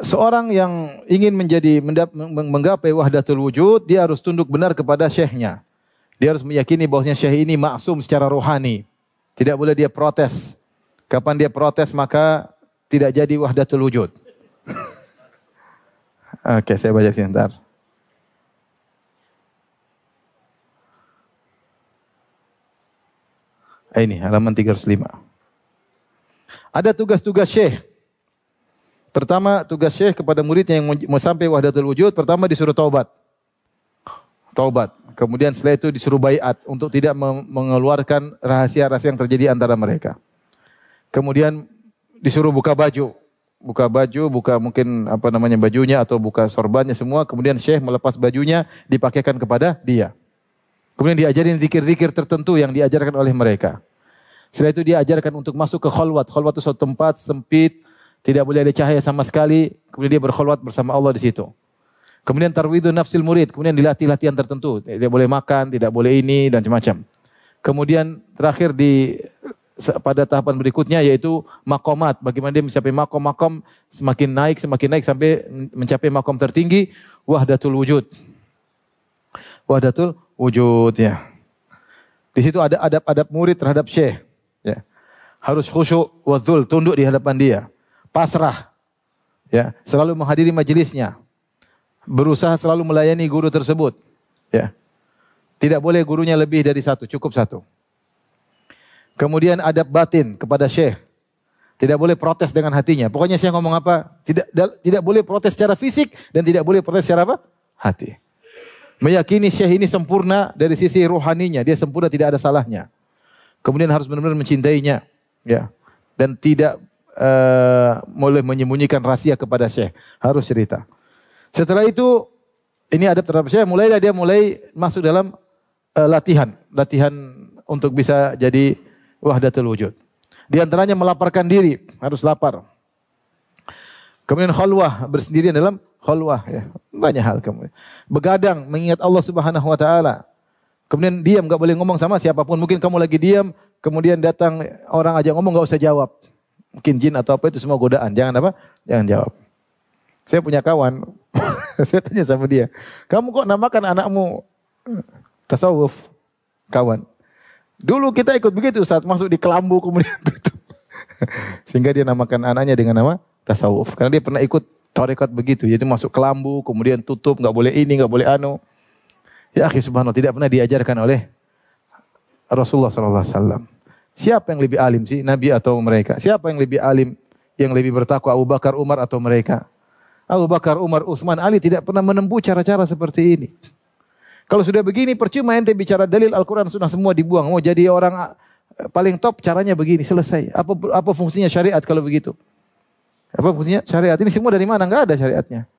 Seorang yang ingin menggapai wahdatul wujud, dia harus tunduk benar kepada syekhnya. Dia harus meyakini bahwasanya syekh ini maksum secara rohani. Tidak boleh dia protes. Kapan dia protes maka tidak jadi wahdatul wujud. Oke, saya baca sebentar. Ini halaman 305. Ada tugas-tugas syekh. Pertama, tugas syekh kepada muridnya yang mau sampai wahdatul wujud, pertama disuruh taubat. Taubat. Kemudian setelah itu disuruh baiat untuk tidak mengeluarkan rahasia-rahasia yang terjadi antara mereka. Kemudian disuruh buka baju. Buka mungkin bajunya atau buka sorbannya semua. Kemudian syekh melepas bajunya, dipakaikan kepada dia. Kemudian diajarin zikir-zikir tertentu yang diajarkan oleh mereka. Setelah itu diajarkan untuk masuk ke khalwat. Khalwat itu suatu tempat sempit, tidak boleh ada cahaya sama sekali. Kemudian dia berkhalwat bersama Allah di situ. Kemudian tarwidun nafsil murid. Kemudian dilatih latihan tertentu. Tidak boleh makan, tidak boleh ini dan macam-macam. Kemudian terakhir pada tahapan berikutnya yaitu makomat. Bagaimana dia mencapai makom semakin naik sampai mencapai makom tertinggi wahdatul wujud. Wahdatul wujud ya. Di situ ada adab-adab murid terhadap syekh ya. Harus khusyuk wa dzul, tunduk di hadapan dia. Pasrah ya, selalu menghadiri majelisnya. Berusaha selalu melayani guru tersebut ya. Tidak boleh gurunya lebih dari satu, cukup satu. Kemudian adab batin kepada syekh. Tidak boleh protes dengan hatinya. Pokoknya syekh ngomong apa, tidak boleh protes secara fisik dan tidak boleh protes secara apa? Hati. Meyakini syekh ini sempurna dari sisi rohaninya, dia sempurna, tidak ada salahnya. Kemudian harus benar-benar mencintainya, ya. Dan tidak boleh menyembunyikan rahasia kepada syekh, harus cerita. Setelah itu, ini adab terhadap syekh, dia mulai masuk dalam latihan untuk bisa jadi wahdatul wujud. Di antaranya melaparkan diri, harus lapar. Kemudian khalwah, bersendirian dalam khalwah ya. Banyak hal kemudian. Begadang mengingat Allah Subhanahu wa taala. Kemudian diam, enggak boleh ngomong sama siapapun. Mungkin kamu lagi diam, kemudian datang orang aja ngomong enggak usah jawab. Mungkin jin atau apa itu semua godaan. Jangan apa? Jangan jawab. Saya punya kawan, saya tanya sama dia, "Kamu kok namakan anakmu tasawuf?" Kawan. Dulu kita ikut begitu saat masuk di kelambu kemudian tutup. Sehingga dia namakan anaknya dengan nama tasawuf. Karena dia pernah ikut tarekat begitu. Jadi masuk kelambu, kemudian tutup, enggak boleh ini, enggak boleh anu. Ya akhi subhanallah, tidak pernah diajarkan oleh Rasulullah sallallahu alaihi wasallam. Siapa yang lebih alim sih, Nabi atau mereka? Siapa yang lebih alim, yang lebih bertakwa, Abu Bakar, Umar atau mereka? Abu Bakar, Umar, Utsman, Ali tidak pernah menempuh cara-cara seperti ini. Kalau sudah begini percuma ente bicara dalil Al-Quran Sunnah semua dibuang. Mau jadi orang paling top caranya begini, selesai. Apa fungsinya syariat kalau begitu? Apa fungsinya syariat? Ini semua dari mana? Enggak ada syariatnya.